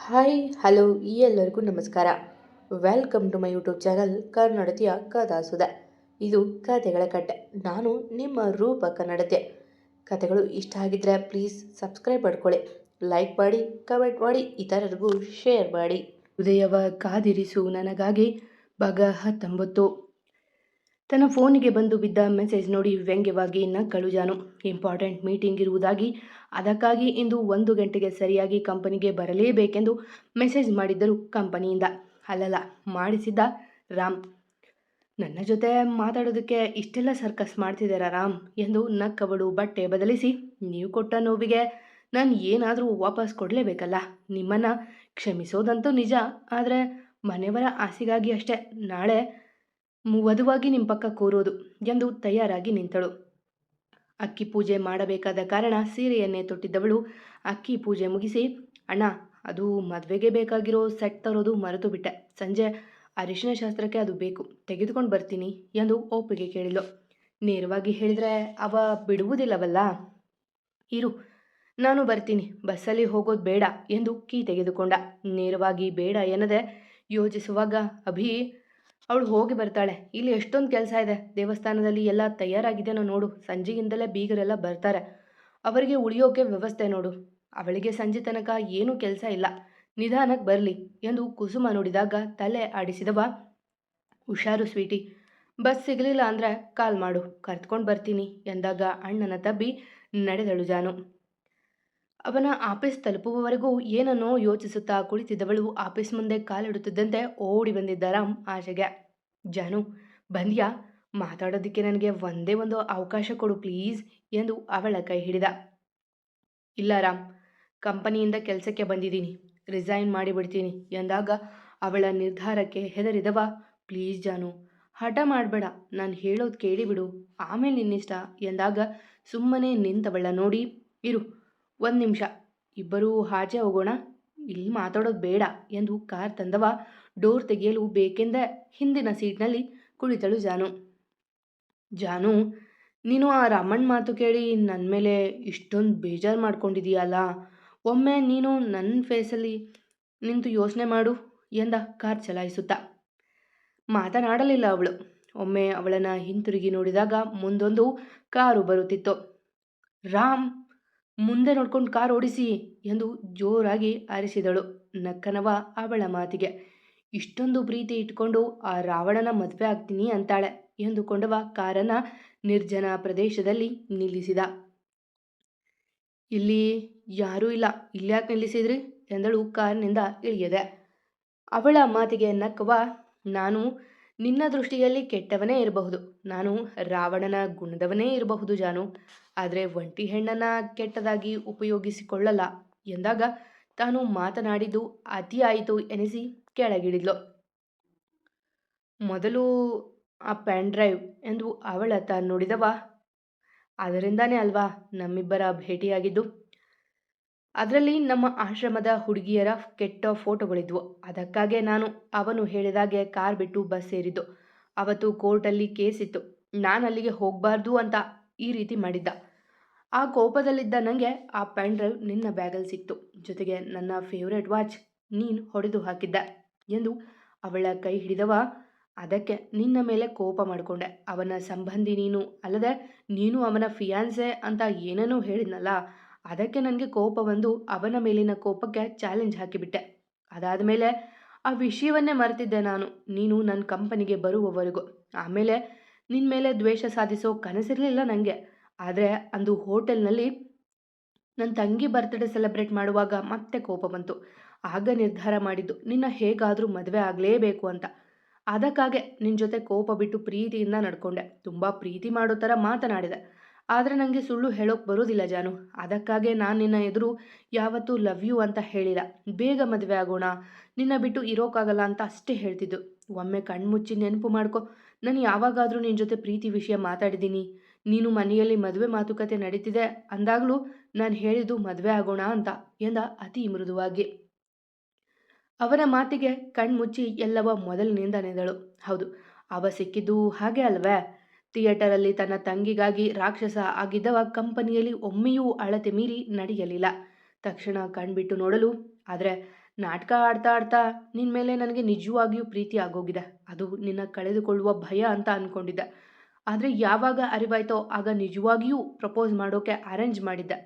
Hi hello ಎಲ್ಲರಿಗೂ ನಮಸ್ಕಾರ. Welcome to my YouTube channel ಕನ್ನಡತಿಯ ಕಥಾಸುಧೆ. ಇದು ಕಥೆಗಳ ಕಟ್ಟೆ. ನಾನು ನಿಮ್ಮ ರೂಪ ಕನ್ನಡತೆ. ಕಥೆಗಳು ಇಷ್ಟ ಆಗಿದ್ದರೆ ಪ್ಲೀಸ್ ಸಬ್ಸ್ಕ್ರೈಬ್ ಮಾಡ್ಕೊಳ್ಳಿ, ಲೈಕ್ ಮಾಡಿ, ಕಮೆಂಟ್ ಮಾಡಿ, ಇತರರಿಗೂ ಶೇರ್ ಮಾಡಿ. ಉದಯವ ಕಾದಿರಿಸು ನನಗಾಗಿ ಭಾಗ 19. ತನ್ನ ಫೋನಿಗೆ ಬಂದು ಬಿದ್ದ ಮೆಸೇಜ್ ನೋಡಿ ವ್ಯಂಗ್ಯವಾಗಿ ನಕ್ಕಳು ಜಾನು. ಇಂಪಾರ್ಟೆಂಟ್ ಮೀಟಿಂಗ್ ಇರುವುದಾಗಿ, ಅದಕ್ಕಾಗಿ ಇಂದು 1 ಗಂಟೆಗೆ ಸರಿಯಾಗಿ ಕಂಪನಿಗೆ ಬರಲೇಬೇಕೆಂದು ಮೆಸೇಜ್ ಮಾಡಿದ್ದರು ಕಂಪನಿಯಿಂದ. ಅಲ್ಲಲ್ಲ, ಮಾಡಿಸಿದ್ದ ರಾಮ್. ನನ್ನ ಜೊತೆ ಮಾತಾಡೋದಕ್ಕೆ ಇಷ್ಟೆಲ್ಲ ಸರ್ಕಸ್ ಮಾಡ್ತಿದ್ದೀರಾ ರಾಮ್ ಎಂದು ನಕ್ಕವಳು ಬಟ್ಟೆ ಬದಲಿಸಿ, ನೀವು ಕೊಟ್ಟ ನೋವಿಗೆ ನಾನು ಏನಾದರೂ ವಾಪಸ್ ಕೊಡಲೇಬೇಕಲ್ಲ. ನಿಮ್ಮನ್ನು ಕ್ಷಮಿಸೋದಂತೂ ನಿಜ, ಆದರೆ ಮನೆಯವರ ಆಸೆಗಾಗಿ ಅಷ್ಟೇ. ನಾಳೆ ವಧುವಾಗಿ ನಿಮ್ಮ ಪಕ್ಕ ಕೂರೋದು ಎಂದು ತಯಾರಾಗಿ ನಿಂತಳು. ಅಕ್ಕಿ ಪೂಜೆ ಮಾಡಬೇಕಾದ ಕಾರಣ ಸೀರೆಯನ್ನೇ ತೊಟ್ಟಿದ್ದವಳು ಅಕ್ಕಿ ಪೂಜೆ ಮುಗಿಸಿ, ಅಣ್ಣ ಅದು ಮದುವೆಗೆ ಬೇಕಾಗಿರೋ ಸೆಟ್ ತರೋದು ಮರೆತು ಬಿಟ್ಟೆ. ಸಂಜೆ ಅರಿಶಿನ ಶಾಸ್ತ್ರಕ್ಕೆ ಅದು ಬೇಕು, ತೆಗೆದುಕೊಂಡು ಬರ್ತೀನಿ ಎಂದು ಒಪ್ಪಿಗೆ ಕೇಳಿದ್ಲು. ನೇರವಾಗಿ ಹೇಳಿದರೆ ಅವ ಬಿಡುವುದಿಲ್ಲವಲ್ಲ. ಇರು, ನಾನು ಬರ್ತೀನಿ, ಬಸ್ಸಲ್ಲಿ ಹೋಗೋದು ಬೇಡ ಎಂದು ಕೀ ತೆಗೆದುಕೊಂಡ. ನೇರವಾಗಿ ಬೇಡ ಎನ್ನದೆ ಯೋಚಿಸುವಾಗ, ಅಭಿ ಅವಳು ಹೋಗಿ ಬರ್ತಾಳೆ, ಇಲ್ಲಿ ಎಷ್ಟೊಂದು ಕೆಲಸ ಇದೆ, ದೇವಸ್ಥಾನದಲ್ಲಿ ಎಲ್ಲ ತಯಾರಾಗಿದೆನೋ ನೋಡು, ಸಂಜೆಯಿಂದಲೇ ಬೀಗರೆಲ್ಲ ಬರ್ತಾರೆ, ಅವರಿಗೆ ಉಳಿಯೋಕೆ ವ್ಯವಸ್ಥೆ ನೋಡು. ಅವಳಿಗೆ ಸಂಜೆ ತನಕ ಏನೂ ಕೆಲಸ ಇಲ್ಲ, ನಿಧಾನಕ್ಕೆ ಬರಲಿ ಎಂದು ಕುಸುಮ ನುಡಿದಾಗ ತಲೆ ಆಡಿಸಿದವ, ಹುಷಾರು ಸ್ವೀಟಿ, ಬಸ್ ಸಿಗಲಿಲ್ಲ ಅಂದರೆ ಕಾಲ್ ಮಾಡು, ಕರ್ತ್ಕೊಂಡು ಬರ್ತೀನಿ ಎಂದಾಗ ಅಣ್ಣನ ತಬ್ಬಿ ನಡೆದಳು ಜಾನು. ಅವನ ಆಫೀಸ್ ತಲುಪುವವರೆಗೂ ಏನನ್ನೋ ಯೋಚಿಸುತ್ತಾ ಕುಳಿತಿದ್ದವಳು ಆಫೀಸ್ ಮುಂದೆ ಕಾಲಿಡುತ್ತಿದ್ದಂತೆ ಓಡಿ ಬಂದಿದ್ದ ರಾಮ್ ಆಚೆಗೆ. ಜಾನು, ಬಂದ್ಯಾ? ಮಾತಾಡೋದಕ್ಕೆ ನನಗೆ ಒಂದೇ ಒಂದು ಅವಕಾಶ ಕೊಡು ಪ್ಲೀಸ್ ಎಂದು ಅವಳ ಕೈ ಹಿಡಿದ. ಇಲ್ಲ ರಾಮ್, ಕಂಪನಿಯಿಂದ ಕೆಲಸಕ್ಕೆ ಬಂದಿದ್ದೀನಿ, ರಿಸೈನ್ ಮಾಡಿಬಿಡ್ತೀನಿ ಎಂದಾಗ ಅವಳ ನಿರ್ಧಾರಕ್ಕೆ ಹೆದರಿದವ, ಪ್ಲೀಸ್ ಜಾನು, ಹಠ ಮಾಡಬೇಡ, ನಾನು ಹೇಳೋದು ಕೇಳಿಬಿಡು, ಆಮೇಲೆ ನಿನ್ನಿಷ್ಟ ಎಂದಾಗ ಸುಮ್ಮನೆ ನಿಂತವಳ ನೋಡಿ, ಇರು 1 ನಿಮಿಷ, ಇಬ್ಬರೂ ಆಚೆ ಹೋಗೋಣ, ಇಲ್ಲಿ ಮಾತಾಡೋದು ಬೇಡ ಎಂದು ಕಾರ್ ತಂದವ ಡೋರ್ ತೆಗೆಯಲು ಬೇಕೆಂದ ಹಿಂದಿನ ಸೀಟ್ನಲ್ಲಿ ಕುಳಿತಳು ಜಾನು. ಜಾನು, ನೀನು ಆ ರಾಮಣ್ಣ ಮಾತು ಕೇಳಿ ನನ್ನ ಮೇಲೆ ಇಷ್ಟೊಂದು ಬೇಜಾರು ಮಾಡ್ಕೊಂಡಿದೀಯಲ್ಲ, ಒಮ್ಮೆ ನೀನು ನನ್ನ ಫೇಸಲ್ಲಿ ನಿಂತು ಯೋಚನೆ ಮಾಡು ಎಂದ ಕಾರ್ ಚಲಾಯಿಸುತ್ತಾ. ಮಾತನಾಡಲಿಲ್ಲ ಅವಳು. ಒಮ್ಮೆ ಅವಳನ್ನು ಹಿಂತಿರುಗಿ ನೋಡಿದಾಗ ಮುಂದೊಂದು ಕಾರು ಬರುತ್ತಿತ್ತು. ರಾಮ್, ಮುಂದೆ ನೋಡ್ಕೊಂಡು ಕಾರ್ ಓಡಿಸಿ ಎಂದು ಜೋರಾಗಿ ಅರಿಸಿದಳು. ನಕ್ಕನವ ಅವಳ ಮಾತಿಗೆ. ಇಷ್ಟೊಂದು ಪ್ರೀತಿ ಇಟ್ಕೊಂಡು ಆ ರಾವಣನ ಮದುವೆ ಆಗ್ತೀನಿ ಅಂತಾಳೆ ಎಂದುಕೊಂಡವ ಕಾರನ್ನು ನಿರ್ಜನ ಪ್ರದೇಶದಲ್ಲಿ ನಿಲ್ಲಿಸಿದ. ಇಲ್ಲಿ ಯಾರೂ ಇಲ್ಲ, ಇಲ್ಯಾಕೆ ನಿಲ್ಲಿಸಿದ್ರಿ ಎಂದಳು ಕಾರಿನಿಂದ ಇಳಿಯದೆ. ಅವಳ ಮಾತಿಗೆ ನಕ್ಕವ, ನಾನು ನಿನ್ನ ದೃಷ್ಟಿಯಲ್ಲಿ ಕೆಟ್ಟವನೇ ಇರಬಹುದು, ನಾನು ರಾವಣನ ಗುಣದವನೇ ಇರಬಹುದು ಜಾನು, ಆದರೆ ಒಂಟಿ ಹೆಣ್ಣನ್ನು ಕೆಟ್ಟದಾಗಿ ಉಪಯೋಗಿಸಿಕೊಳ್ಳಲ್ಲ ಎಂದಾಗ ತಾನು ಮಾತನಾಡಿದ್ದು ಅತಿಯಾಯಿತು ಎನಿಸಿ ಕೆಳಗಿಳಿದ್ಲು. ಮೊದಲು ಆ ಪೆನ್ ಡ್ರೈವ್ ಎಂದು ಅವಳತ್ತ ನೋಡಿದವ, ಅದರಿಂದಾನೇ ಅಲ್ವಾ ನಮ್ಮಿಬ್ಬರ ಭೇಟಿಯಾಗಿದ್ದು, ಅದರಲ್ಲಿ ನಮ್ಮ ಆಶ್ರಮದ ಹುಡುಗಿಯರ ಕೆಟ್ಟ ಫೋಟೋಗಳಿದ್ವು, ಅದಕ್ಕಾಗೆ ನಾನು ಅವನು ಹೇಳಿದಾಗೆ ಕಾರ್ ಬಿಟ್ಟು ಬಸ್ ಸೇರಿದ್ದು. ಅವತ್ತು ಕೋರ್ಟಲ್ಲಿ ಕೇಸ್ ಇತ್ತು, ನಾನು ಅಲ್ಲಿಗೆ ಹೋಗಬಾರ್ದು ಅಂತ ಈ ರೀತಿ ಮಾಡಿದ್ದ. ಆ ಕೋಪದಲ್ಲಿದ್ದ ನನಗೆ ಆ ಪೆನ್ ಡ್ರೈವ್ ನಿನ್ನ ಬ್ಯಾಗಲ್ಲಿ ಸಿಕ್ತು, ಜೊತೆಗೆ ನನ್ನ ಫೇವ್ರೆಟ್ ವಾಚ್ ನೀನು ಹೊಡೆದು ಹಾಕಿದ್ದೆ ಎಂದು ಅವಳ ಕೈ ಹಿಡಿದವ. ಅದಕ್ಕೆ ನಿನ್ನ ಮೇಲೆ ಕೋಪ ಮಾಡಿಕೊಂಡೆ, ಅವನ ಸಂಬಂಧಿ ನೀನು ಅಲ್ಲದೆ ನೀನು ಅವನ ಫಿಯಾನ್ಸೆ ಅಂತ ಏನೇನೋ ಹೇಳಿದ್ನಲ್ಲ, ಅದಕ್ಕೆ ನನಗೆ ಕೋಪ ಬಂದು ಅವನ ಮೇಲಿನ ಕೋಪಕ್ಕೆ ಚಾಲೆಂಜ್ ಹಾಕಿಬಿಟ್ಟೆ. ಅದಾದ ಮೇಲೆ ಆ ವಿಷಯವನ್ನೇ ಮರೆತಿದ್ದೆ ನಾನು, ನೀನು ನನ್ನ ಕಂಪನಿಗೆ ಬರುವವರೆಗೂ. ಆಮೇಲೆ ನಿನ್ನ ಮೇಲೆ ದ್ವೇಷ ಸಾಧಿಸೋ ಕನಸಿರಲಿಲ್ಲ ನನಗೆ, ಆದರೆ ಅಂದು ಹೋಟೆಲ್ನಲ್ಲಿ ನನ್ನ ತಂಗಿ ಬರ್ತ್ಡೇ ಸೆಲೆಬ್ರೇಟ್ ಮಾಡುವಾಗ ಮತ್ತೆ ಕೋಪ ಬಂತು. ಆಗ ನಿರ್ಧಾರ ಮಾಡಿದ್ದು ನಿನ್ನ ಹೇಗಾದರೂ ಮದುವೆ ಆಗಲೇಬೇಕು ಅಂತ. ಅದಕ್ಕಾಗೆ ನಿನ್ನ ಜೊತೆ ಕೋಪ ಬಿಟ್ಟು ಪ್ರೀತಿಯಿಂದ ನಡ್ಕೊಂಡೆ, ತುಂಬ ಪ್ರೀತಿ ಮಾಡೋ ಥರ ಮಾತನಾಡಿದೆ, ಆದರೆ ನನಗೆ ಸುಳ್ಳು ಹೇಳೋಕೆ ಬರೋದಿಲ್ಲ ಜಾನು. ಅದಕ್ಕಾಗೆ ನಾನು ನಿನ್ನ ಎದುರು ಯಾವತ್ತೂ ಲವ್ ಯು ಅಂತ ಹೇಳಿಲ್ಲ, ಬೇಗ ಮದುವೆ ಆಗೋಣ, ನಿನ್ನ ಬಿಟ್ಟು ಇರೋಕ್ಕಾಗಲ್ಲ ಅಂತ ಅಷ್ಟೇ ಹೇಳ್ತಿದ್ದು. ಒಮ್ಮೆ ಕಣ್ಮುಚ್ಚಿ ನೆನಪು ಮಾಡ್ಕೊ, ನಾನು ಯಾವಾಗಾದರೂ ನಿನ್ನ ಜೊತೆ ಪ್ರೀತಿ ವಿಷಯ ಮಾತಾಡಿದ್ದೀನಿ, ನೀನು ಮನೆಯಲ್ಲಿ ಮದುವೆ ಮಾತುಕತೆ ನಡೀತಿದೆ ಅಂದಾಗಲೂ ನಾನು ಹೇಳಿದ್ದು ಮದುವೆ ಆಗೋಣ ಅಂತ ಎಂದ ಅತಿ ಮೃದುವಾಗಿ. ಅವನ ಮಾತಿಗೆ ಕಣ್ಮುಚ್ಚಿ ಎಲ್ಲವ ಮೊದಲಿನಿಂದ ನೆದಳು. ಹೌದು, ಅವ ಸಿಕ್ಕಿದ್ದು ಹಾಗೆ ಅಲ್ವೇ? ಥಿಯೇಟರಲ್ಲಿ ತನ್ನ ತಂಗಿಗಾಗಿ ರಾಕ್ಷಸ ಆಗಿದ್ದವ ಕಂಪನಿಯಲ್ಲಿ ಒಮ್ಮೆಯೂ ಅಳತೆ ಮೀರಿ ನಡೆಯಲಿಲ್ಲ. ತಕ್ಷಣ ಕಣ್ಬಿಟ್ಟು ನೋಡಲು, ಆದರೆ ನಾಟಕ ಆಡ್ತಾ ಆಡ್ತಾ ನಿನ್ನ ಮೇಲೆ ನನಗೆ ನಿಜವಾಗಿಯೂ ಪ್ರೀತಿ ಆಗೋಗಿದೆ. ಅದು ನಿನ್ನ ಕಳೆದುಕೊಳ್ಳುವ ಭಯ ಅಂತ ಅಂದ್ಕೊಂಡಿದ್ದೆ. ಆದರೆ ಯಾವಾಗ ಅರಿವಾಯ್ತೋ ಆಗ ನಿಜವಾಗಿಯೂ ಪ್ರಪೋಸ್ ಮಾಡೋಕೆ ಅರೇಂಜ್ ಮಾಡಿದ್ದೆ.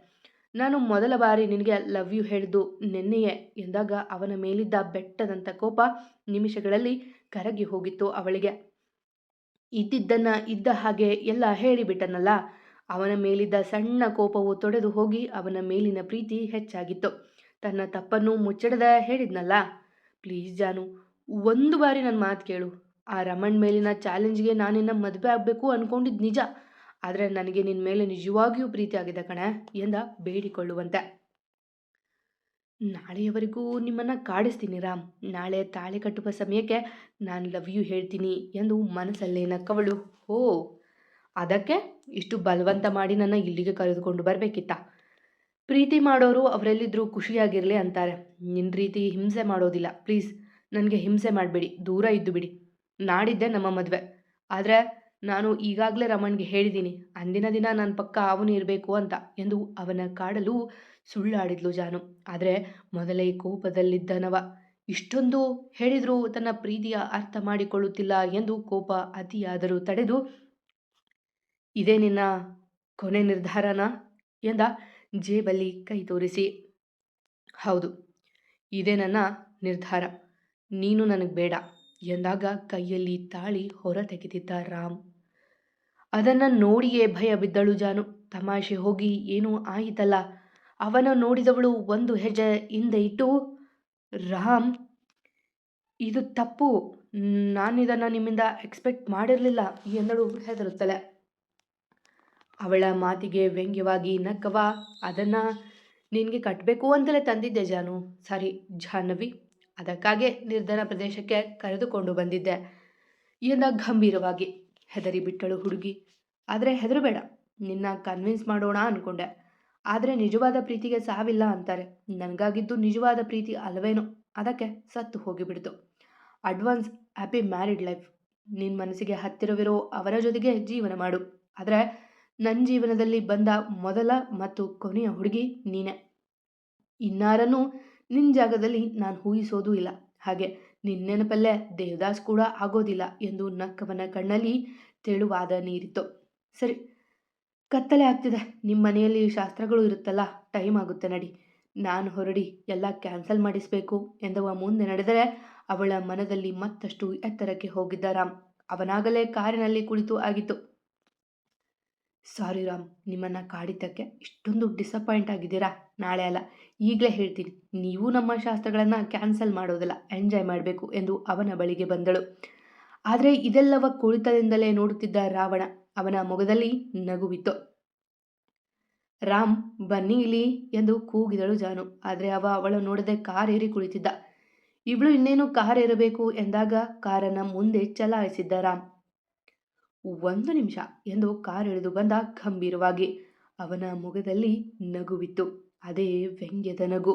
ನಾನು ಮೊದಲ ಬಾರಿ ನಿನಗೆ ಲವ್ ಯು ಹೇಳಿದ್ದು ನಿನ್ನೆಯೇ ಎಂದಾಗ ಅವನ ಮೇಲಿದ್ದ ಬೆಟ್ಟದಂಥ ಕೋಪ ನಿಮಿಷಗಳಲ್ಲಿ ಕರಗಿ ಹೋಗಿತ್ತು ಅವಳಿಗೆ. ಇದ್ದಿದ್ದನ್ನು ಇದ್ದ ಹಾಗೆ ಎಲ್ಲ ಹೇಳಿಬಿಟ್ಟನಲ್ಲ. ಅವನ ಮೇಲಿದ್ದ ಸಣ್ಣ ಕೋಪವು ತೊಡೆದು ಹೋಗಿ ಅವನ ಮೇಲಿನ ಪ್ರೀತಿ ಹೆಚ್ಚಾಗಿತ್ತು. ತನ್ನ ತಪ್ಪನ್ನು ಮುಚ್ಚಡದೆ ಹೇಳಿದ್ನಲ್ಲ, ಪ್ಲೀಸ್ ಜಾನು, ಒಂದು ಬಾರಿ ನನ್ನ ಮಾತು ಕೇಳು. ಆ ರಮಣ್ ಮೇಲಿನ ಚಾಲೆಂಜ್ಗೆ ನಾನಿನ್ನ ಮದುವೆ ಆಗಬೇಕು ಅಂದ್ಕೊಂಡಿದ್ದು ನಿಜ. ಆದರೆ ನನಗೆ ನಿನ್ನ ಮೇಲೆ ನಿಜವಾಗಿಯೂ ಪ್ರೀತಿ ಆಗಿದೆ ಕಣೆ ಎಂದ ಬೇಡಿಕೊಳ್ಳುವಂತೆ. ನಾಳೆಯವರೆಗೂ ನಿಮ್ಮನ್ನು ಕಾಡಿಸ್ತೀನಿ ರಾಮ್. ನಾಳೆ ತಾಳಿ ಕಟ್ಟುವ ಸಮಯಕ್ಕೆ ನಾನು ಲವ್ ಯು ಹೇಳ್ತೀನಿ ಎಂದು ಮನಸ್ಸಲ್ಲೇ ನಕ್ಕವಳು. ಓ, ಅದಕ್ಕೆ ಇಷ್ಟು ಬಲವಂತ ಮಾಡಿ ನನ್ನ ಇಲ್ಲಿಗೆ ಕರೆದುಕೊಂಡು ಬರಬೇಕಿತ್ತ? ಪ್ರೀತಿ ಮಾಡೋರು ಅವರೆಲ್ಲಿದ್ದರೂ ಖುಷಿಯಾಗಿರಲಿ ಅಂತಾರೆ. ನಿನ್ನ ರೀತಿ ಹಿಂಸೆ ಮಾಡೋದಿಲ್ಲ. ಪ್ಲೀಸ್ ನನಗೆ ಹಿಂಸೆ ಮಾಡಬೇಡಿ, ದೂರ ಇದ್ದು ಬಿಡಿ. ನಾಡಿದ್ದೆ ನಮ್ಮ ಮದುವೆ. ಆದರೆ ನಾನು ಈಗಾಗಲೇ ರಮಣ್ಗೆ ಹೇಳಿದ್ದೀನಿ, ಅಂದಿನ ದಿನ ನನ್ನ ಪಕ್ಕ ಅವನು ಇರಬೇಕು ಅಂತ ಎಂದು ಅವನ ಕಾಡಲು ಸುಳ್ಳಾಡಿದ್ಲು ಜಾನು. ಆದರೆ ಮೊದಲೇ ಕೋಪದಲ್ಲಿದ್ದನವ. ಇಷ್ಟೊಂದು ಹೇಳಿದರೂ ತನ್ನ ಪ್ರೀತಿಯ ಅರ್ಥ ಮಾಡಿಕೊಳ್ಳುತ್ತಿಲ್ಲ ಎಂದು ಕೋಪ ಅತಿಯಾದರೂ ತಡೆದು, ಇದೇ ನಿನ್ನ ಕೊನೆ ನಿರ್ಧಾರನಾ ಎಂದ ಜೇಬಲ್ಲಿ ಕೈ ತೋರಿಸಿ. ಹೌದು, ಇದೇ ನನ್ನ ನಿರ್ಧಾರ. ನೀನು ನನಗೆ ಬೇಡ ಎಂದಾಗ ಕೈಯಲ್ಲಿ ತಾಳಿ ಹೊರ ತೆಗೆದಿದ್ದ ರಾಮ್. ಅದನ್ನು ನೋಡಿಯೇ ಭಯ ಬಿದ್ದಳು ಜಾನು. ತಮಾಷೆ ಹೋಗಿ ಏನೋ ಆಯಿತಲ್ಲ. ಅವನ ನೋಡಿದವಳು ಒಂದು ಹೆಜ್ಜೆ ಹಿಂದೆ ಇಟ್ಟು, ರಾಮ್, ಇದು ತಪ್ಪು. ನಾನಿದನ್ನು ನಿಮ್ಮಿಂದ ಎಕ್ಸ್ಪೆಕ್ಟ್ ಮಾಡಿರಲಿಲ್ಲ ಎಂದಳು ಹೆದರುತ್ತಲೆ. ಅವಳ ಮಾತಿಗೆ ವ್ಯಂಗ್ಯವಾಗಿ ನಕ್ಕವ. ಅದನ್ನು ನಿನಗೆ ಕಟ್ಟಬೇಕು ಅಂತಲೇ ತಂದಿದ್ದೆ ಜಾನು. ಸಾರಿ ಜಾಹ್ನವಿ, ಅದಕ್ಕಾಗೆ ನಿರ್ಧನ ಪ್ರದೇಶಕ್ಕೆ ಕರೆದುಕೊಂಡು ಬಂದಿದ್ದೆ ಎಂದ ಗಂಭೀರವಾಗಿ. ಹೆದರಿ ಬಿಟ್ಟಳು ಹುಡುಗಿ. ಆದರೆ ಹೆದರಬೇಡ, ನಿನ್ನ ಕನ್ವಿನ್ಸ್ ಮಾಡೋಣ ಅಂದ್ಕೊಂಡೆ. ಆದರೆ ನಿಜವಾದ ಪ್ರೀತಿಗೆ ಸಾವಿಲ್ಲ ಅಂತಾರೆ. ನನಗಾಗಿದ್ದು ನಿಜವಾದ ಪ್ರೀತಿ ಅಲ್ಲವೇನೋ, ಅದಕ್ಕೆ ಸತ್ತು ಹೋಗಿಬಿಡ್ತು. Advance happy married life. ನಿನ್ನ ಮನಸ್ಸಿಗೆ ಹತ್ತಿರವಿರೋ ಅವರ ಜೊತೆಗೆ ಜೀವನ ಮಾಡು. ಆದರೆ ನನ್ನ ಜೀವನದಲ್ಲಿ ಬಂದ ಮೊದಲ ಮತ್ತು ಕೊನೆಯ ಹುಡುಗಿ ನೀನೆ. ಇನ್ನಾರನ್ನು ನಿನ್ನ ಜಾಗದಲ್ಲಿ ನಾನು ಊಹಿಸೋದೂ ಇಲ್ಲ. ಹಾಗೆ ನಿನ್ನ ನೆನಪಲ್ಲೇ ದೇವದಾಸ್ ಕೂಡ ಆಗೋದಿಲ್ಲ ಎಂದು ನಕ್ಕವನ ಕಣ್ಣಲ್ಲಿ ತೆಳುವಾದ ನೀರಿತ್ತು. ಸರಿ, ಕತ್ತಲೆ ಆಗ್ತಿದೆ. ನಿಮ್ಮ ಮನೆಯಲ್ಲಿ ಶಾಸ್ತ್ರಗಳು ಇರುತ್ತಲ್ಲ, ಟೈಮ್ ಆಗುತ್ತೆ, ನಡಿ. ನಾನು ಹೊರಡಿ ಎಲ್ಲ ಕ್ಯಾನ್ಸಲ್ ಮಾಡಿಸಬೇಕು ಎಂದವ ಮುಂದೆ ನಡೆದರೆ ಅವಳ ಮನದಲ್ಲಿ ಮತ್ತಷ್ಟು ಎತ್ತರಕ್ಕೆ ಹೋಗಿದ್ದ ರಾಮ್. ಅವನಾಗಲೇ ಕಾರಿನಲ್ಲಿ ಕುಳಿತು ಆಗಿತ್ತು. ಸಾರಿ ರಾಮ್, ನಿಮ್ಮನ್ನು ಕಾಡಿದ್ದಕ್ಕೆ. ಇಷ್ಟೊಂದು ಡಿಸಪಾಯಿಂಟ್ ಆಗಿದ್ದೀರಾ? ನಾಳೆ ಅಲ್ಲ, ಈಗಲೇ ಹೇಳ್ತೀನಿ, ನೀವು ನಮ್ಮ ಶಾಸ್ತ್ರಗಳನ್ನು ಕ್ಯಾನ್ಸಲ್ ಮಾಡೋದಿಲ್ಲ, ಎಂಜಾಯ್ ಮಾಡಬೇಕು ಎಂದು ಅವನ ಬಳಿಗೆ ಬಂದಳು. ಆದರೆ ಇದೆಲ್ಲವ ಕುಳಿತದಿಂದಲೇ ನೋಡುತ್ತಿದ್ದ ರಾವಣ. ಅವನ ಮೊಗದಲ್ಲಿ ನಗುವಿತ್ತು. ರಾಮ್, ಬನ್ನಿ ಇಲ್ಲಿ ಎಂದು ಕೂಗಿದಳು ಜಾನು. ಆದರೆ ಅವಳ ನೋಡದೆ ಕಾರ್ ಏರಿ ಕುಳಿತಿದ್ದ. ಇವಳು ಇನ್ನೇನು ಕಾರ್ ಏರಬೇಕು ಎಂದಾಗ ಕಾರನ್ನು ಮುಂದೆ ಚಲಾಯಿಸಿದ್ದ ರಾಮ್. 1 ನಿಮಿಷ ಎಂದು ಕಾರ್ ಇಳಿದು ಬಂದ ಗಂಭೀರವಾಗಿ. ಅವನ ಮುಖದಲ್ಲಿ ನಗುವಿತ್ತು, ಅದೇ ವ್ಯಂಗ್ಯದ ನಗು.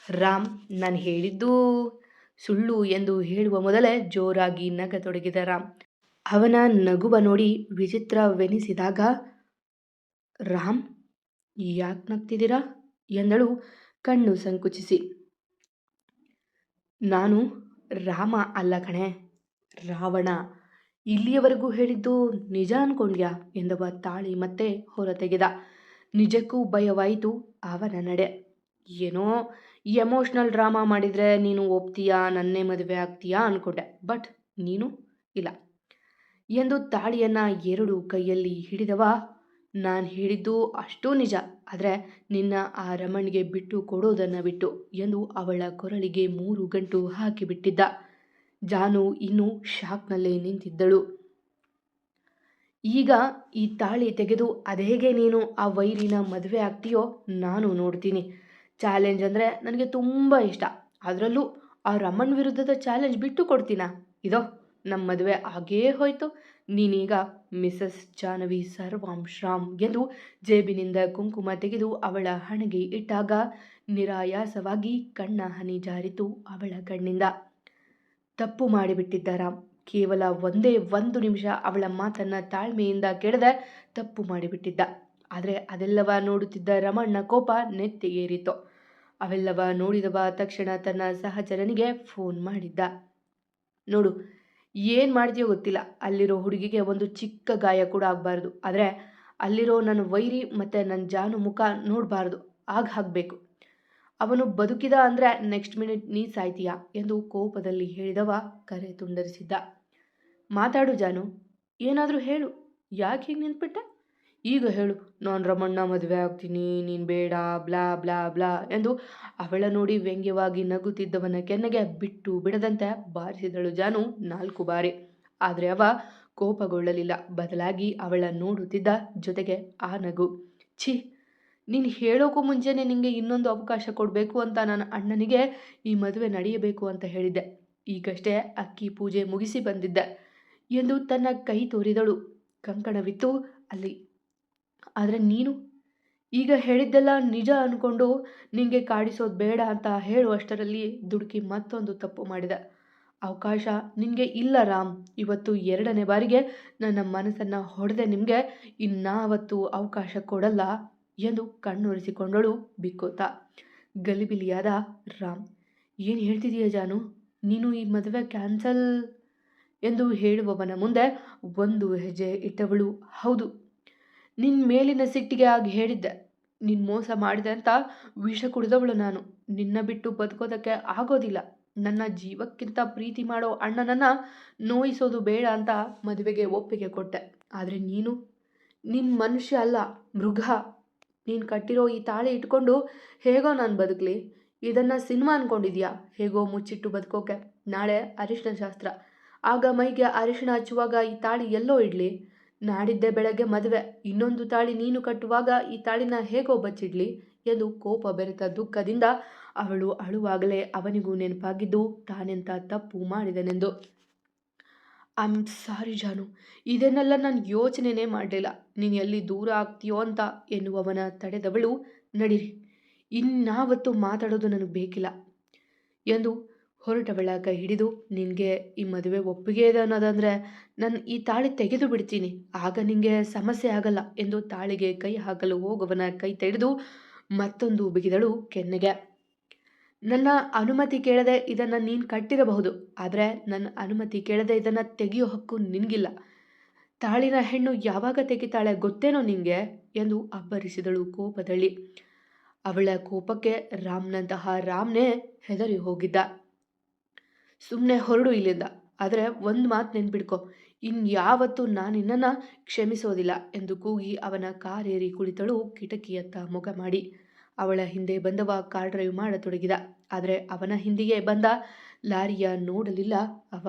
ರಾಮ್, ನಾನು ಹೇಳಿದ್ದು ಸುಳ್ಳು ಎಂದು ಹೇಳುವ ಮೊದಲೇ ಜೋರಾಗಿ ನಗತೊಡಗಿದ ರಾಮ್. ಅವನ ನಗುವ ನೋಡಿ ವಿಚಿತ್ರವೆನಿಸಿದಾಗ, ರಾಮ್, ಯಾಕೆ ನಗ್ತಿದ್ದೀರಾ ಎಂದಳು ಕಣ್ಣು ಸಂಕುಚಿಸಿ. ನಾನು ರಾಮ ಅಲ್ಲ ಕಣೆ, ರಾವಣ. ಇಲ್ಲಿಯವರೆಗೂ ಹೇಳಿದ್ದು ನಿಜ ಅನ್ಕೊಂಡ್ಯಾ ಎಂದವ ತಾಳಿ ಮತ್ತೆ ಹೊರತೆಗೆದ. ನಿಜಕ್ಕೂ ಭಯವಾಯಿತು ಅವನ ನಡೆ. ಏನೋ ಎಮೋಷ್ನಲ್ ಡ್ರಾಮಾ ಮಾಡಿದರೆ ನೀನು ಒಪ್ತೀಯಾ, ನನ್ನೇ ಮದುವೆ ಆಗ್ತೀಯಾ ಅಂದ್ಕೊಂಡೆ. ಬಟ್ ನೀನು ಇಲ್ಲ ಎಂದು ತಾಳಿಯನ್ನು 2 ಕೈಯಲ್ಲಿ ಹಿಡಿದವ. ನಾನು ಹೇಳಿದ್ದು ಅಷ್ಟೂ ನಿಜ, ಆದರೆ ನಿನ್ನ ಆ ರಮಣ್ಗೆ ಬಿಟ್ಟು ಕೊಡೋದನ್ನು ಬಿಟ್ಟು ಎಂದು ಅವಳ ಕೊರಳಿಗೆ 3 ಗಂಟು ಹಾಕಿಬಿಟ್ಟಿದ್ದ. ಜಾನು ಇನ್ನೂ ಶಾಕ್ನಲ್ಲೇ ನಿಂತಿದ್ದಳು. ಈಗ ಈ ತಾಳಿ ತೆಗೆದು ಅದೇಗೆ ನೀನು ಆ ವೈರಿನ ಮದುವೆ ಆಗ್ತೀಯೋ ನಾನು ನೋಡ್ತೀನಿ. ಚಾಲೆಂಜ್ ಅಂದರೆ ನನಗೆ ತುಂಬ ಇಷ್ಟ. ಅದರಲ್ಲೂ ಆ ರಮಣ್ ವಿರುದ್ಧದ ಚಾಲೆಂಜ್ ಬಿಟ್ಟು ಕೊಡ್ತೀನಾ? ಇದೋ ನಮ್ಮ ಮದುವೆ ಆಗೇ ಹೋಯ್ತು. ನೀನೀಗ ಮಿಸಸ್ ಜಾಹ್ನವಿ ಸರ್ವಾಂಶ್ರಾಮ್ ಎಂದು ಜೇಬಿನಿಂದ ಕುಂಕುಮ ತೆಗೆದು ಅವಳ ಹಣೆಗೆ ಇಟ್ಟಾಗ ನಿರಾಯಾಸವಾಗಿ ಕಣ್ಣ ಹನಿ ಜಾರಿತು ಅವಳ ಕಣ್ಣಿಂದ. ತಪ್ಪು ಮಾಡಿಬಿಟ್ಟಿದ್ದ ರಾಮ್. ಕೇವಲ ಒಂದೇ 1 ನಿಮಿಷ ಅವಳ ಮಾತನ್ನು ತಾಳ್ಮೆಯಿಂದ ಕೆಡದೆ ತಪ್ಪು ಮಾಡಿಬಿಟ್ಟಿದ್ದ. ಆದರೆ ಅದೆಲ್ಲವ ನೋಡುತ್ತಿದ್ದ ರಮಣ್ನ ಕೋಪ ನೆತ್ತಿಗೇರಿತು. ಅವೆಲ್ಲವ ನೋಡಿದವ ತಕ್ಷಣ ತನ್ನ ಸಹಚರನಿಗೆ ಫೋನ್ ಮಾಡಿದ್ದ. ನೋಡು, ಏನು ಮಾಡ್ತೀಯೋ ಗೊತ್ತಿಲ್ಲ, ಅಲ್ಲಿರೋ ಹುಡುಗಿಗೆ ಒಂದು ಚಿಕ್ಕ ಗಾಯ ಕೂಡ ಆಗಬಾರ್ದು, ಆದರೆ ಅಲ್ಲಿರೋ ನನ್ನ ವೈರಿ ಮತ್ತು ನನ್ನ ಜಾನು ಮುಖ ನೋಡಬಾರ್ದು, ಆಗ ಹಾಕಬೇಕು. ಅವನು ಬದುಕಿದ ಅಂದರೆ ನೆಕ್ಸ್ಟ್ ಮಿನಿಟ್ ನೀ ಸಾಯ್ತೀಯಾ ಎಂದು ಕೋಪದಲ್ಲಿ ಹೇಳಿದವ ಕರೆ ತುಂಡರಿಸಿದ್ದ. ಮಾತಾಡು ಜಾನು, ಏನಾದರೂ ಹೇಳು, ಯಾಕೆ ಹೀಗೆ ನಿಂತ್ಬಿಟ್ಟೆ? ಈಗ ಹೇಳು, ನಾನು ರಮಣ್ಣ ಮದುವೆ ಆಗ್ತೀನಿ, ನೀನು ಬೇಡ, ಬ್ಲಾ ಬ್ಲಾ ಬ್ಲಾ ಎಂದು ಅವಳ ನೋಡಿ ವ್ಯಂಗ್ಯವಾಗಿ ನಗುತ್ತಿದ್ದವನ ಕೆನ್ನೆಗೆ ಬಿಟ್ಟು ಬಿಡದಂತೆ ಬಾರಿಸಿದಳು ಜಾನು 4 ಬಾರಿ. ಆದರೆ ಅವ ಕೋಪಗೊಳ್ಳಲಿಲ್ಲ, ಬದಲಾಗಿ ಅವಳ ನೋಡುತ್ತಿದ್ದ, ಜೊತೆಗೆ ಆ ನಗು. ಛೀ, ನೀನು ಹೇಳೋಕ್ಕೂ ಮುಂಚೆನೇ ನಿನಗೆ ಇನ್ನೊಂದು ಅವಕಾಶ ಕೊಡಬೇಕು ಅಂತ ನನ್ನ ಅಣ್ಣನಿಗೆ ಈ ಮದುವೆ ನಡೆಯಬೇಕು ಅಂತ ಹೇಳಿದ್ದೆ. ಈಗಷ್ಟೇ ಅಕ್ಕಿ ಪೂಜೆ ಮುಗಿಸಿ ಬಂದಿದ್ದೆ ಎಂದು ತನ್ನ ಕೈ ತೋರಿದಳು. ಕಂಕಣವಿತ್ತು ಅಲ್ಲಿ. ಆದರೆ ನೀನು ಈಗ ಹೇಳಿದ್ದೆಲ್ಲ ನಿಜ ಅಂದ್ಕೊಂಡು ನಿನಗೆ ಕಾಡಿಸೋದು ಬೇಡ ಅಂತ ಹೇಳುವಷ್ಟರಲ್ಲಿ ದುಡುಕಿ ಮತ್ತೊಂದು ತಪ್ಪು ಮಾಡಿದೆ. ಅವಕಾಶ ನಿನಗೆ ಇಲ್ಲ ರಾಮ್. ಇವತ್ತು 2ನೇ ಬಾರಿಗೆ ನನ್ನ ಮನಸ್ಸನ್ನು ಹೊಡೆದೆ ನಿಮಗೆ ಇನ್ನಾವತ್ತೂ ಅವಕಾಶ ಕೊಡಲ್ಲ ಎಂದು ಕಣ್ಣೊರೆಸಿಕೊಂಡಳು ಬಿಕ್ಕೋತ. ಗಲಿಬಿಲಿಯಾದ ರಾಮ್. ಏನು ಹೇಳ್ತಿದೀಯ ಜಾನು? ನೀನು ಈ ಮದುವೆ ಕ್ಯಾನ್ಸಲ್ ಎಂದು ಹೇಳುವವನ ಮುಂದೆ ಒಂದು ಹೆಜ್ಜೆ ಇಟ್ಟವಳು. ಹೌದು, ನಿನ್ನ ಮೇಲಿನ ಸಿಟ್ಟಿಗೆ ಆಗಿ ಹೇಳಿದ್ದೆ. ನೀನು ಮೋಸ ಮಾಡಿದೆ ಅಂತ ವಿಷ ಕುಡಿದವಳು ನಾನು. ನಿನ್ನ ಬಿಟ್ಟು ಬದುಕೋದಕ್ಕೆ ಆಗೋದಿಲ್ಲ. ನನ್ನ ಜೀವಕ್ಕಿಂತ ಪ್ರೀತಿ ಮಾಡೋ ಅಣ್ಣನನ್ನು ನೋಯಿಸೋದು ಬೇಡ ಅಂತ ಮದುವೆಗೆ ಒಪ್ಪಿಗೆ ಕೊಟ್ಟೆ. ಆದರೆ ನಿನ್ನ ಮನುಷ್ಯ ಅಲ್ಲ, ಮೃಗ. ನೀನು ಕಟ್ಟಿರೋ ಈ ತಾಳಿ ಇಟ್ಕೊಂಡು ಹೇಗೋ ನಾನು ಬದುಕಲಿ? ಇದನ್ನು ಸಿನಿಮಾ ಅಂದ್ಕೊಂಡಿದ್ಯಾ? ಹೇಗೋ ಮುಚ್ಚಿಟ್ಟು ಬದುಕೋಕೆ. ನಾಳೆ ಅರಿಶಿನ ಶಾಸ್ತ್ರ. ಆಗ ಮೈಗೆ ಅರಿಶಿನ ಹಚ್ಚುವಾಗ ಈ ತಾಳಿ ಎಲ್ಲೋ ಇಡಲಿ? ನಾಡಿದ್ದೆ ಬೆಳಗ್ಗೆ ಮದುವೆ. ಇನ್ನೊಂದು ತಾಳಿ ನೀನು ಕಟ್ಟುವಾಗ ಈ ತಾಳಿನ ಹೇಗೋ ಬಚ್ಚಿಡ್ಲಿ ಎಂದು ಕೋಪ ಬೆರೆತ ದುಃಖದಿಂದ ಅವಳು ಅಳುವಾಗಲೇ ಅವನಿಗೂ ನೆನಪಾಗಿದ್ದು ತಾನೆಂಥ ತಪ್ಪು ಮಾಡಿದನೆಂದು. ಐ ಆಮ್ ಸಾರಿ ಜಾನು, ಇದನ್ನೆಲ್ಲ ನಾನು ಯೋಚನೆನೇ ಮಾಡಲಿಲ್ಲ. ನೀನು ಎಲ್ಲಿ ದೂರ ಆಗ್ತೀಯೋ ಅಂತ ಎನ್ನುವವನ ತಡೆದವಳು. ನಡೀರಿ, ಇನ್ನಾವತ್ತೂ ಮಾತಾಡೋದು ನನಗೆ ಬೇಕಿಲ್ಲ ಎಂದು ಹೊರಟವಳ ಕೈ ಹಿಡಿದು, ನಿನಗೆ ಈ ಮದುವೆ ಒಪ್ಪಿಗೆ ಇದೆ ಅನ್ನೋದಂದರೆ ನಾನು ಈ ತಾಳಿ ತೆಗೆದು ಬಿಡ್ತೀನಿ, ಆಗ ನಿನಗೆ ಸಮಸ್ಯೆ ಆಗಲ್ಲ ಎಂದು ತಾಳಿಗೆ ಕೈ ಹಾಕಲು ಹೋಗುವವನ ಕೈ ತೆಗೆದು ಮತ್ತೊಂದು ಬಿಗಿದಳು ಕೆನ್ನೆಗೆ. ನನ್ನ ಅನುಮತಿ ಕೇಳದೆ ಇದನ್ನು ನೀನು ಕಟ್ಟಿರಬಹುದು, ಆದರೆ ನನ್ನ ಅನುಮತಿ ಕೇಳದೆ ಇದನ್ನು ತೆಗೆಯೋ ಹಕ್ಕು ನಿನಗಿಲ್ಲ. ತಾಳಿನ ಹೆಣ್ಣು ಯಾವಾಗ ತೆಗಿತಾಳೆ ಗೊತ್ತೇನೋ ನಿನಗೆ ಎಂದು ಅಬ್ಬರಿಸಿದಳು ಕೋಪದಲ್ಲಿ. ಅವಳ ಕೋಪಕ್ಕೆ ರಾಮ್ನಂತಹ ರಾಮ್ನೇ ಹೆದರಿ ಹೋಗಿದ್ದ. ಸುಮ್ಮನೆ ಹೊರಡು ಇಲ್ಲಿಂದ, ಆದರೆ ಒಂದು ಮಾತು ನೆನ್ಪಿಡ್ಕೊ, ಇನ್ಯಾವತ್ತೂ ನಾನು ನಿನ್ನನ್ನು ಕ್ಷಮಿಸೋದಿಲ್ಲ ಎಂದು ಕೂಗಿ ಅವನ ಕಾರೇರಿ ಕುಳಿತಳು ಕಿಟಕಿಯತ್ತ ಮುಖ ಮಾಡಿ. ಅವಳ ಹಿಂದೆ ಬಂದವ ಕಾರ್ ಡ್ರೈವ್ ಮಾಡತೊಡಗಿದ. ಆದರೆ ಅವನ ಹಿಂದೆಯೇ ಬಂದ ಲಾರಿಯ ನೋಡಲಿಲ್ಲ ಅವ.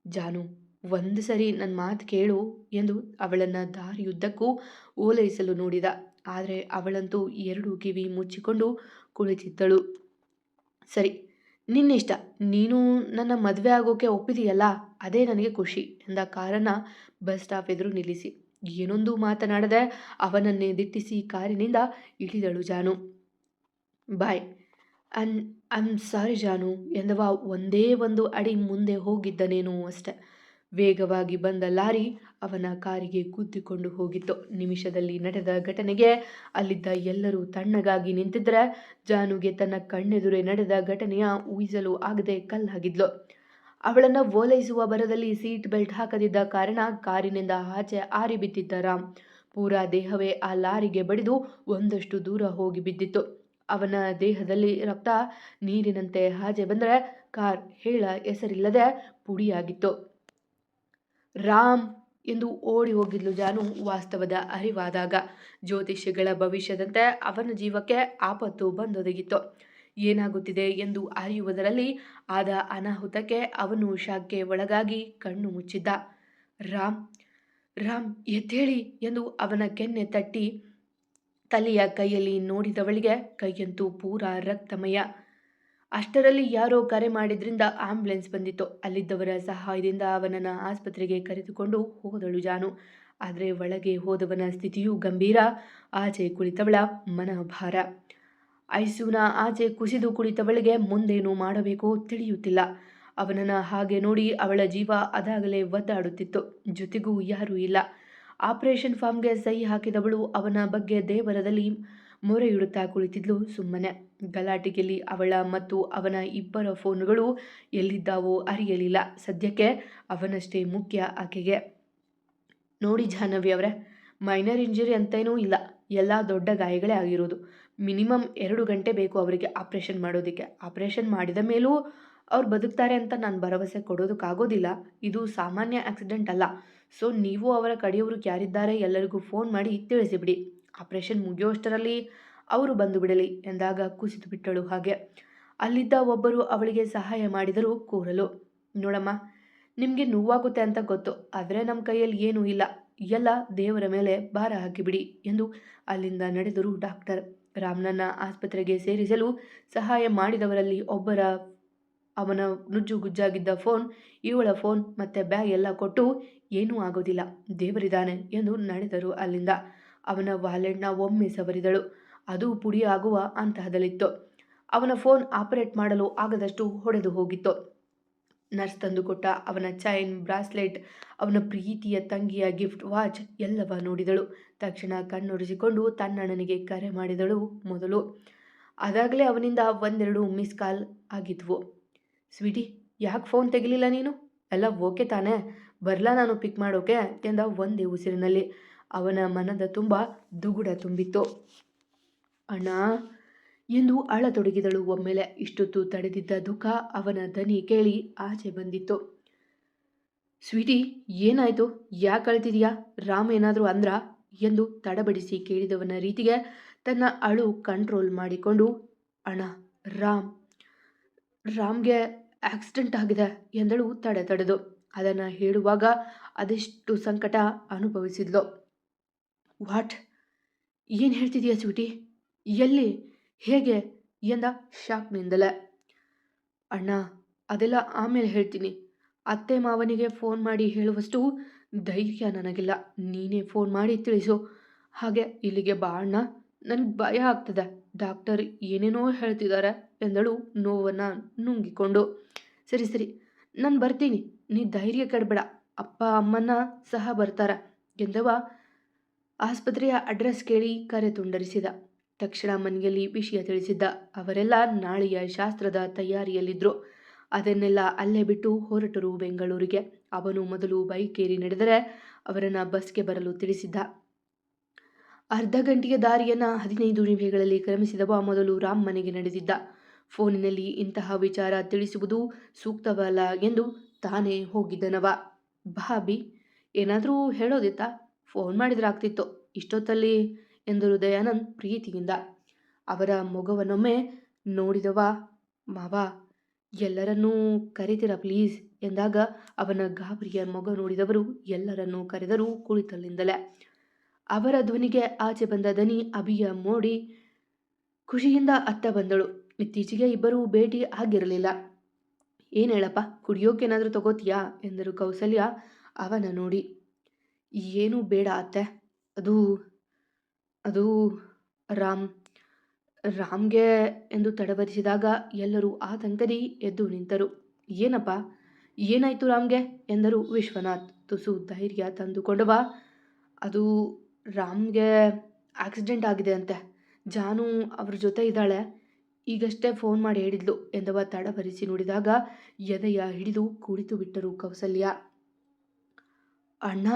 ಜಾನು, ಒಂದು ಸರಿ ನನ್ನ ಮಾತು ಕೇಳು ಎಂದು ಅವಳನ್ನು ದಾರಿಯುದ್ದಕ್ಕೂ ಓಲೈಸಲು ನೋಡಿದ. ಆದರೆ ಅವಳಂತೂ 2 ಕಿವಿ ಮುಚ್ಚಿಕೊಂಡು ಕುಳಿತಿದ್ದಳು. ಸರಿ, ನಿನ್ನಿಷ್ಟ. ನೀನು ನನ್ನ ಮದುವೆ ಆಗೋಕೆ ಒಪ್ಪಿದೆಯಲ್ಲ, ಅದೇ ನನಗೆ ಖುಷಿ ಎಂದ ಕಾರನ್ನು ಬಸ್ ಸ್ಟಾಪ್ ಎದುರು ನಿಲ್ಲಿಸಿ ಏನೊಂದು ಮಾತನಾಡದೆ ಅವನನ್ನೇ ದಿಟ್ಟಿಸಿ ಕಾರಿನಿಂದ ಇಳಿದಳು ಜಾನು. ಬಾಯ್. ಐಮ್ ಸಾರಿ ಜಾನು ಎಂದವ ಒಂದೇ ಒಂದು ಅಡಿ ಮುಂದೆ ಹೋಗಿದ್ದನೇನೋ ಅಷ್ಟೆ. ವೇಗವಾಗಿ ಬಂದ ಲಾರಿ ಅವನ ಕಾರಿಗೆ ಗುದ್ದಿಕೊಂಡು ಹೋಗಿತ್ತು. ನಿಮಿಷದಲ್ಲಿ ನಡೆದ ಘಟನೆಗೆ ಅಲ್ಲಿದ್ದ ಎಲ್ಲರೂ ತಣ್ಣಗಾಗಿ ನಿಂತಿದ್ದರೆ ಜಾನುಗೆ ತನ್ನ ಕಣ್ಣೆದುರೇ ನಡೆದ ಘಟನೆಯ ಊಹಿಸಲು ಆಗದೆ ಕಲ್ಲಾಗಿದ್ಲು. ಅವಳನ್ನು ಓಲೈಸುವ ಭರದಲ್ಲಿ ಸೀಟ್ ಬೆಲ್ಟ್ ಹಾಕದಿದ್ದ ಕಾರಣ ಕಾರಿನಿಂದ ಆಚೆ ಆರಿ ಬಿದ್ದಿದ್ದ ರಾಮ್ ಪೂರಾ ದೇಹವೇ ಆ ಲಾರಿಗೆ ಬಡಿದು ಒಂದಷ್ಟು ದೂರ ಹೋಗಿ ಬಿದ್ದಿತ್ತು. ಅವನ ದೇಹದಲ್ಲಿ ರಕ್ತ ನೀರಿನಂತೆ ಹಾಜೆ ಬಂದರೆ ಕಾರ್ ಹೇಳ ಹೆಸರಿಲ್ಲದೆ ಪುಡಿಯಾಗಿತ್ತು. ರಾಮ್ ಎಂದು ಓಡಿ ಹೋಗಿದ್ಲು ಜಾನು. ವಾಸ್ತವದ ಅರಿವಾದಾಗ ಜ್ಯೋತಿಷಿಗಳ ಭವಿಷ್ಯದಂತೆ ಅವನ ಜೀವಕ್ಕೆ ಆಪತ್ತು ಬಂದೊದಗಿತ್ತು. ಏನಾಗುತ್ತಿದೆ ಎಂದು ಅರಿಯುವುದರಲ್ಲಿ ಆದ ಅನಾಹುತಕ್ಕೆ ಅವನು ಶಾಕ್ಗೆ ಒಳಗಾಗಿ ಕಣ್ಣು ಮುಚ್ಚಿದ್ದ. ರಾಮ್, ರಾಮ್ ಎದ್ದೇಳಿ ಎಂದು ಅವನ ಕೆನ್ನೆ ತಟ್ಟಿ ತಲೆಯ ಕೈಯಲ್ಲಿ ನೋಡಿದವಳಿಗೆ ಕೈಯಂತೂ ಪೂರಾ ರಕ್ತಮಯ. ಅಷ್ಟರಲ್ಲಿ ಯಾರೋ ಕರೆ ಮಾಡಿದ್ರಿಂದ ಆಂಬ್ಯುಲೆನ್ಸ್ ಬಂದಿತ್ತು. ಅಲ್ಲಿದ್ದವರ ಸಹಾಯದಿಂದ ಅವನನ್ನು ಆಸ್ಪತ್ರೆಗೆ ಕರೆದುಕೊಂಡು ಹೋದಳು ಜಾನು. ಆದರೆ ಒಳಗೆ ಹೋದವನ ಸ್ಥಿತಿಯೂ ಗಂಭೀರ, ಆಚೆ ಕುಳಿತವಳ ಮನಭಾರ. ಐಸಿಯುನ ಆಚೆ ಕುಸಿದು ಕುಳಿತವಳಿಗೆ ಮುಂದೇನು ಮಾಡಬೇಕೋ ತಿಳಿಯುತ್ತಿಲ್ಲ. ಅವನನ್ನು ಹಾಗೆ ನೋಡಿ ಅವಳ ಜೀವ ಅದಾಗಲೇ ಒದ್ದಾಡುತ್ತಿತ್ತು. ಜೊತೆಗೂ ಯಾರೂ ಇಲ್ಲ. ಆಪರೇಷನ್ ಫಾರ್ಮ್ಗೆ ಸಹಿ ಹಾಕಿದವಳು ಅವನ ಬಗ್ಗೆ ದೇವರದಲ್ಲಿ ಮೊರೆ ಇಡುತ್ತಾ ಕುಳಿತಿದ್ಲು ಸುಮ್ಮನೆ. ಗಲಾಟೆಯಲ್ಲಿ ಅವಳ ಮತ್ತು ಅವನ ಇಬ್ಬರ ಫೋನ್ಗಳು ಎಲ್ಲಿದ್ದಾವೋ ಅರಿಯಲಿಲ್ಲ. ಸದ್ಯಕ್ಕೆ ಅವನಷ್ಟೇ ಮುಖ್ಯ ಆಕೆಗೆ. ನೋಡಿ ಜಾಹ್ನವಿ ಅವರೇ, ಮೈನರ್ ಇಂಜುರಿ ಅಂತೇನೂ ಇಲ್ಲ, ಎಲ್ಲ ದೊಡ್ಡ ಗಾಯಗಳೇ ಆಗಿರೋದು. ಮಿನಿಮಮ್ 2 ಗಂಟೆ ಬೇಕು ಅವರಿಗೆ ಆಪ್ರೇಷನ್ ಮಾಡೋದಕ್ಕೆ. ಆಪ್ರೇಷನ್ ಮಾಡಿದ ಮೇಲೂ ಅವ್ರು ಬದುಕ್ತಾರೆ ಅಂತ ನಾನು ಭರವಸೆ ಕೊಡೋದಕ್ಕಾಗೋದಿಲ್ಲ. ಇದು ಸಾಮಾನ್ಯ ಆಕ್ಸಿಡೆಂಟ್ ಅಲ್ಲ. ಸೊ ನೀವು ಅವರ ಕಡೆಯವರು ಯಾರಿದ್ದಾರೆ ಎಲ್ಲರಿಗೂ ಫೋನ್ ಮಾಡಿ ತಿಳಿಸಿಬಿಡಿ. ಆಪ್ರೇಷನ್ ಮುಗಿಯೋಷ್ಟರಲ್ಲಿ ಅವರು ಬಂದು ಬಿಡಲಿ ಎಂದಾಗ ಕುಸಿದು ಬಿಟ್ಟಳು. ಹಾಗೆ ಅಲ್ಲಿದ್ದ ಒಬ್ಬರು ಅವಳಿಗೆ ಸಹಾಯ ಮಾಡಿದರು ಕೂರಲು. ನೋಡಮ್ಮ, ನಿಮಗೆ ನೋವಾಗುತ್ತೆ ಅಂತ ಗೊತ್ತು, ಆದರೆ ನಮ್ಮ ಕೈಯಲ್ಲಿ ಏನೂ ಇಲ್ಲ, ಎಲ್ಲ ದೇವರ ಮೇಲೆ ಭಾರ ಹಾಕಿಬಿಡಿ ಎಂದು ಅಲ್ಲಿಂದ ನಡೆದರು ಡಾಕ್ಟರ್. ರಾಮ್ನನ್ನ ಆಸ್ಪತ್ರೆಗೆ ಸೇರಿಸಲು ಸಹಾಯ ಮಾಡಿದವರಲ್ಲಿ ಒಬ್ಬರ ಅವನ ನುಜ್ಜುಗುಜ್ಜಾಗಿದ್ದ ಫೋನ್, ಇವಳ ಫೋನ್ ಮತ್ತೆ ಬ್ಯಾಗ್ ಎಲ್ಲ ಕೊಟ್ಟು ಏನೂ ಆಗೋದಿಲ್ಲ, ದೇವರಿದ್ದಾನೆ ಎಂದು ನಡೆದರು ಅಲ್ಲಿಂದ. ಅವನ ವಾಲೆಟ್ನ ಒಮ್ಮೆ ಸವರಿದಳು. ಅದು ಪುಡಿ ಆಗುವ ಅಂತಹದಲ್ಲಿತ್ತು. ಅವನ ಫೋನ್ ಆಪರೇಟ್ ಮಾಡಲು ಆಗದಷ್ಟು ಹೊಡೆದು ಹೋಗಿತ್ತು. ನರ್ಸ್ ತಂದುಕೊಟ್ಟ ಅವನ ಚೈನ್, ಬ್ರಾಸ್ಲೆಟ್, ಅವನ ಪ್ರೀತಿಯ ತಂಗಿಯ ಗಿಫ್ಟ್ ವಾಚ್ ಎಲ್ಲವ ನೋಡಿದಳು. ತಕ್ಷಣ ಕಣ್ಣೊರೆಸಿಕೊಂಡು ತನ್ನಣ್ಣನಿಗೆ ಕರೆ ಮಾಡಿದಳು ಮೊದಲು. ಅದಾಗಲೇ ಅವನಿಂದ 1-2 ಮಿಸ್ ಕಾಲ್ ಆಗಿದ್ವು. ಸ್ವೀಟಿ, ಯಾಕೆ ಫೋನ್ ತೆಗಿಲಿಲ್ಲ ನೀನು? ಎಲ್ಲ ಓಕೆ ತಾನೇ? ಬರಲಾ ನಾನು ಪಿಕ್ ಮಾಡೋಕೆ ಎಂದ ಒಂದೇ ಉಸಿರಿನಲ್ಲಿ. ಅವನ ಮನದ ತುಂಬ ದುಗುಡ ತುಂಬಿತ್ತು. ಅಣ್ಣ ಎಂದು ಅಳತೊಡಗಿದಳು ಒಮ್ಮೆಲೆ. ಇಷ್ಟೊತ್ತು ತಡೆದಿದ್ದ ದುಃಖ ಅವನ ದನಿ ಕೇಳಿ ಆಚೆ ಬಂದಿತ್ತು. ಸ್ವೀಟಿ, ಏನಾಯ್ತು? ಯಾಕೆ ಅಳ್ತಿದೀಯಾ? ರಾಮ್ ಏನಾದರೂ ಅಂದ್ರ ಎಂದು ತಡಬಡಿಸಿ ಕೇಳಿದವನ ರೀತಿಗೆ ತನ್ನ ಅಳು ಕಂಟ್ರೋಲ್ ಮಾಡಿಕೊಂಡು, ಅಣ್ಣ, ರಾಮ್ಗೆ ಆಕ್ಸಿಡೆಂಟ್ ಆಗಿದೆ ಎಂದಳು ತಡೆದು. ಅದನ್ನು ಹೇಳುವಾಗ ಅದೆಷ್ಟು ಸಂಕಟ ಅನುಭವಿಸಿದ್ಲು. ವಾಟ್? ಏನು ಹೇಳ್ತಿದೀಯ ಸ್ವೀಟಿ? ಎಲ್ಲಿ? ಹೇಗೆ ಎಂದ ಶಾಕ್ನಿಂದಲೇ. ಅಣ್ಣ, ಅದೆಲ್ಲ ಆಮೇಲೆ ಹೇಳ್ತೀನಿ. ಅತ್ತೆ ಮಾವನಿಗೆ ಫೋನ್ ಮಾಡಿ ಹೇಳುವಷ್ಟು ಧೈರ್ಯ ನನಗಿಲ್ಲ. ನೀನೇ ಫೋನ್ ಮಾಡಿ ತಿಳಿಸು. ಹಾಗೆ ಇಲ್ಲಿಗೆ ಬಾ ಅಣ್ಣ, ನನಗೆ ಭಯ ಆಗ್ತದೆ. ಡಾಕ್ಟರ್ ಏನೇನೋ ಹೇಳ್ತಿದ್ದಾರೆ ಎಂದಳು ನೋವನ್ನು ನುಂಗಿಕೊಂಡು. ಸರಿ, ನಾನು ಬರ್ತೀನಿ, ನೀ ಧೈರ್ಯ ಕೆಡಬೇಡ. ಅಪ್ಪ ಅಮ್ಮನ್ನ ಸಹ ಬರ್ತಾರ ಎಂದವ ಆಸ್ಪತ್ರೆಯ ಅಡ್ರೆಸ್ ಕೇಳಿ ಕರೆ ತುಂಡರಿಸಿದ. ತಕ್ಷಣ ಮನೆಯಲ್ಲಿ ವಿಷಯ ತಿಳಿಸಿದ್ದ. ಅವರೆಲ್ಲ ನಾಳೆಯ ಶಾಸ್ತ್ರದ ತಯಾರಿಯಲ್ಲಿದ್ದರು. ಅದನ್ನೆಲ್ಲ ಅಲ್ಲೇ ಬಿಟ್ಟು ಹೊರಟರು ಬೆಂಗಳೂರಿಗೆ. ಅವನು ಮೊದಲು ಬೈಕೇರಿ ನಡೆದರೆ ಅವರನ್ನು ಬಸ್ಗೆ ಬರಲು ತಿಳಿಸಿದ್ದ. ಅರ್ಧ ಗಂಟೆಯ ದಾರಿಯನ್ನು 15 ನಿಮಿಷಗಳಲ್ಲಿ ಕ್ರಮಿಸಿದವ ಮೊದಲು ರಾಮ್ ಮನೆಗೆ ನಡೆದಿದ್ದ. ಫೋನಿನಲ್ಲಿ ಇಂತಹ ವಿಚಾರ ತಿಳಿಸುವುದು ಸೂಕ್ತವಲ್ಲ ಎಂದು ತಾನೇ ಹೋಗಿದ್ದನವ. ಭಾಬಿ, ಏನಾದರೂ ಹೇಳೋದಿತ್ತಾ? ಫೋನ್ ಮಾಡಿದ್ರಾಗ್ತಿತ್ತು ಇಷ್ಟೊತ್ತಲ್ಲಿ ಎಂದರು ದಯಾನಂದ್ ಪ್ರೀತಿಯಿಂದ. ಅವರ ಮೊಗವನ್ನೊಮ್ಮೆ ನೋಡಿದವ. ಮಾವ, ಎಲ್ಲರನ್ನೂ ಕರೀತೀರಾ ಪ್ಲೀಸ್ ಎಂದಾಗ ಅವನ ಗಾಬರಿಯ ಮೊಗ ನೋಡಿದವರು ಎಲ್ಲರನ್ನೂ ಕರೆದರೂ ಕುಳಿತಲ್ಲಿಂದಲೇ. ಅವರ ಧ್ವನಿಗೆ ಆಚೆ ಬಂದ ದನಿ ಅಭಿಯ ಮೋಡಿ ಖುಷಿಯಿಂದ ಅತ್ತ ಬಂದಳು. ಇತ್ತೀಚೆಗೆ ಇಬ್ಬರೂ ಭೇಟಿ ಆಗಿರಲಿಲ್ಲ. ಏನು ಹೇಳಪ್ಪ, ಕುಡಿಯೋಕೇನಾದರೂ ತಗೋತೀಯಾ ಎಂದರು ಕೌಸಲ್ಯ ಅವನ ನೋಡಿ. ಏನೂ ಬೇಡ ಅತ್ತೆ, ಅದು ರಾಮ್ಗೆ ಎಂದು ತಡವರಿಸಿದಾಗ ಎಲ್ಲರೂ ಆತಂಕದಿ ಎದ್ದು ನಿಂತರು. ಏನಪ್ಪ, ಏನಾಯ್ತು ರಾಮ್ಗೆ ಎಂದರು ವಿಶ್ವನಾಥ್. ತುಸು ಧೈರ್ಯ ತಂದುಕೊಂಡವ. ಅದು ರಾಮ್ಗೆ ಆಕ್ಸಿಡೆಂಟ್ ಆಗಿದೆ ಅಂತೆ. ಜಾನು ಅವ್ರ ಜೊತೆ ಇದ್ದಾಳೆ, ಈಗಷ್ಟೇ ಫೋನ್ ಮಾಡಿ ಹೇಳಿದ್ಲು ಎಂದವ ತಡವರಿಸಿ ನೋಡಿದಾಗ ಎದೆಯ ಹಿಡಿದು ಕುಳಿತು ಬಿಟ್ಟರು ಕೌಸಲ್ಯ. ಅಣ್ಣ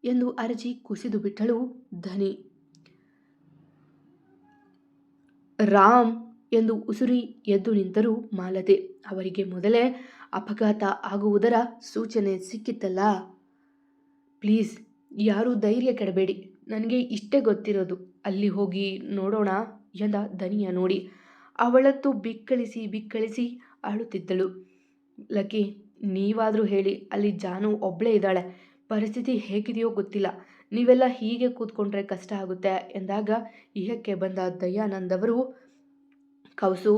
ಎಂದು ಅರಚಿ ಕುಸಿದು ಬಿಟ್ಟಳು ಧನಿ. ರಾಮ್ ಎಂದು ಉಸುರಿ ಎದ್ದು ನಿಂತರು ಮಾಲತಿ. ಅವರಿಗೆ ಮೊದಲೇ ಅಪಘಾತ ಆಗುವುದರ ಸೂಚನೆ ಸಿಕ್ಕಿತ್ತಲ್ಲ. ಪ್ಲೀಸ್, ಯಾರೂ ಧೈರ್ಯ ಕೆಡಬೇಡಿ, ನನಗೆ ಇಷ್ಟೇ ಗೊತ್ತಿರೋದು, ಅಲ್ಲಿ ಹೋಗಿ ನೋಡೋಣ ಎಂದ ದನಿಯ ನೋಡಿ. ಅವಳತ್ತು ಬಿಕ್ಕಳಿಸಿ ಅಳುತ್ತಿದ್ದಳು. ಲಕ್ಕಿ, ನೀವಾದರೂ ಹೇಳಿ, ಅಲ್ಲಿ ಜಾನು ಒಬ್ಬಳೇ ಇದ್ದಾಳೆ, ಪರಿಸ್ಥಿತಿ ಹೇಗಿದೆಯೋ ಗೊತ್ತಿಲ್ಲ, ನೀವೆಲ್ಲ ಹೀಗೆ ಕೂತ್ಕೊಂಡ್ರೆ ಕಷ್ಟ ಆಗುತ್ತೆ ಎಂದಾಗ ಇಹಕ್ಕೆ ಬಂದ ದಯಾನಂದ್ ಅವರು, ಕೌಸು,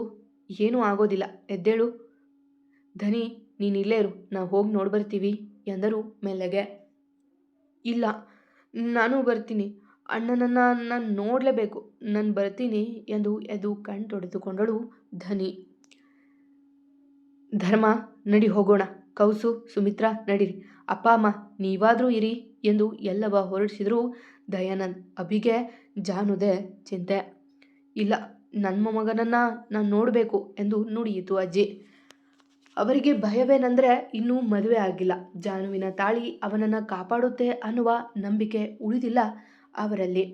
ಏನೂ ಆಗೋದಿಲ್ಲ, ಎದ್ದೇಳು. ಧನಿ, ನೀನು ಇಲ್ಲೇ ಇರು, ನಾವು ಹೋಗಿ ನೋಡ್ಬರ್ತೀವಿ ಎಂದರು ಮೆಲ್ಲಗೆ. ಇಲ್ಲ, ನಾನು ಬರ್ತೀನಿ, ಅಣ್ಣನನ್ನು ನಾನು ನೋಡಲೇಬೇಕು, ನಾನು ಬರ್ತೀನಿ ಎಂದು ಎದ್ದು ಕಣ್ತೊಡೆದುಕೊಂಡಳು ಧನಿ. ಧರ್ಮ, ನಡಿ ಹೋಗೋಣ. ಕೌಸು, ಸುಮಿತ್ರಾ, ನಡೀರಿ. ಅಪ್ಪ ಅಮ್ಮ ನೀವಾದರೂ ಇರಿ ಎಂದು ಎಲ್ಲವ ಹೊರಡಿಸಿದ್ರು ದಯಾನಂದ್. ಅಭಿಗೆ ಜಾನುದೇ ಚಿಂತೆ. ಇಲ್ಲ, ನನ್ನ ಮೊಮ್ಮಗನನ್ನು ನಾನು ನೋಡಬೇಕು ಎಂದು ನುಡಿಯಿತು ಅಜ್ಜಿ. ಅವರಿಗೆ ಭಯವೇನೆಂದರೆ ಇನ್ನೂ ಮದುವೆ ಆಗಿಲ್ಲ. ಜಾನುವಿನ ತಾಳಿ ಅವನನ್ನು ಕಾಪಾಡುತ್ತೆ ಅನ್ನುವ ನಂಬಿಕೆ ಉಳಿದಿಲ್ಲ ಅವರಲ್ಲಿ.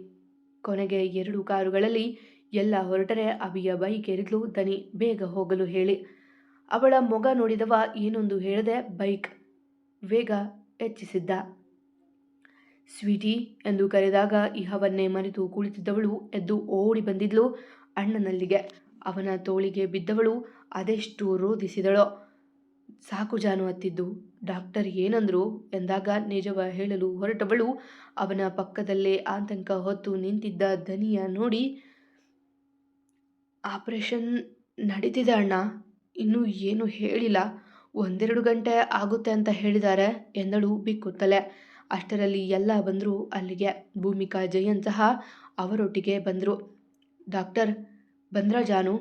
ಕೊನೆಗೆ 2 ಕಾರುಗಳಲ್ಲಿ ಎಲ್ಲ ಹೊರಟರೆ ಅವಿಯ ಬೈಕ್ ಏರಿದ್ಲು ದನಿ ಬೇಗ ಹೋಗಲು ಹೇಳಿ. ಅವಳ ಮೊಗ ನೋಡಿದವ ಏನೊಂದು ಹೇಳದೆ ಬೈಕ್ ವೇಗ ಹೆಚ್ಚಿಸಿದ್ದ. ಸ್ವೀಟಿ ಎಂದು ಕರೆದಾಗ ಇಹವನ್ನೇ ಮರೆತು ಕುಳಿತಿದ್ದವಳು ಎದ್ದು ಓಡಿ ಬಂದಿದ್ಲು ಅಣ್ಣನಲ್ಲಿಗೆ. ಅವನ ತೋಳಿಗೆ ಬಿದ್ದವಳು ಅದೆಷ್ಟು ರೋಧಿಸಿದಳೋ. ಸಾಕು ಜಾನು ಹತ್ತಿದ್ದು. ಡಾಕ್ಟರ್ ಏನಂದ್ರು ಎಂದಾಗ ನಿಜವ ಹೇಳಲು ಹೊರಟವಳು ಅವನ ಪಕ್ಕದಲ್ಲೇ ಆತಂಕ ಹೊತ್ತು ನಿಂತಿದ್ದ ದನಿಯ ನೋಡಿ, ಆಪರೇಷನ್ ನಡೀತಿದೆ ಅಣ್ಣ, ಇನ್ನೂ ಏನು ಹೇಳಿಲ್ಲ, 1-2 ಗಂಟೆ ಆಗುತ್ತೆ ಅಂತ ಹೇಳಿದ್ದಾರೆ ಎಂದಳು ಬಿಕ್ಕುತ್ತಲೇ. ಅಷ್ಟರಲ್ಲಿ ಎಲ್ಲ ಬಂದರು ಅಲ್ಲಿಗೆ. ಭೂಮಿಕಾ ಜಯನ್ ಸಹ ಅವರೊಟ್ಟಿಗೆ ಬಂದರು. ಡಾಕ್ಟರ್ ಬಂದ್ರ ಜಾನು,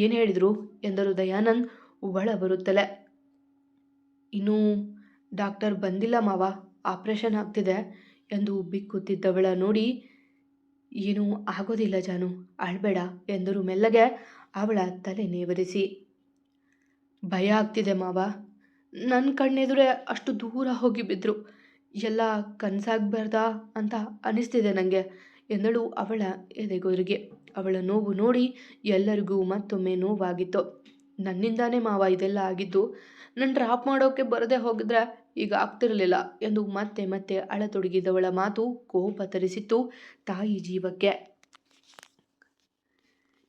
ಏನು ಹೇಳಿದ್ರು ಎಂದರು ದಯಾನಂದ್ ಒಳ ಬರುತ್ತಲೇ. ಇನ್ನೂ ಡಾಕ್ಟರ್ ಬಂದಿಲ್ಲ ಮಾವ, ಆಪರೇಷನ್ ಆಗ್ತಿದೆ ಎಂದು ಬಿಕ್ಕುತ್ತಿದ್ದವಳ ನೋಡಿ, ಏನೂ ಆಗೋದಿಲ್ಲ ಜಾನು, ಅಳ್ಬೇಡ ಎಂದರು ಮೆಲ್ಲಗೆ ಅವಳ ತಲೆ ನೇವರಿಸಿ. ಭಯ ಆಗ್ತಿದೆ ಮಾವ, ನನ್ನ ಕಣ್ಣೆದುರೇ ಅಷ್ಟು ದೂರ ಹೋಗಿ ಬಿದ್ದರು, ಎಲ್ಲ ಕನಸಾಗಬಾರ್ದಾ ಅಂತ ಅನಿಸ್ತಿದೆ ನನಗೆ ಎಂದಳು ಅವಳ ಎದೆಗೊರಗಿ. ಅವಳ ನೋವು ನೋಡಿ ಎಲ್ಲರಿಗೂ ಮತ್ತೊಮ್ಮೆ ನೋವಾಗಿತ್ತು. ನನ್ನಿಂದಾನೇ ಮಾವ ಇದೆಲ್ಲ ಆಗಿದ್ದು, ನನ್ನ ಡ್ರಾಪ್ ಮಾಡೋಕ್ಕೆ ಬರದೆ ಹೋಗಿದ್ರೆ ಈಗ ಆಗ್ತಿರಲಿಲ್ಲ ಎಂದು ಮತ್ತೆ ಮತ್ತೆ ಅಳತೊಡಗಿದವಳ ಮಾತು ಕೋಪ ತರಿಸಿತ್ತು ತಾಯಿ ಜೀವಕ್ಕೆ.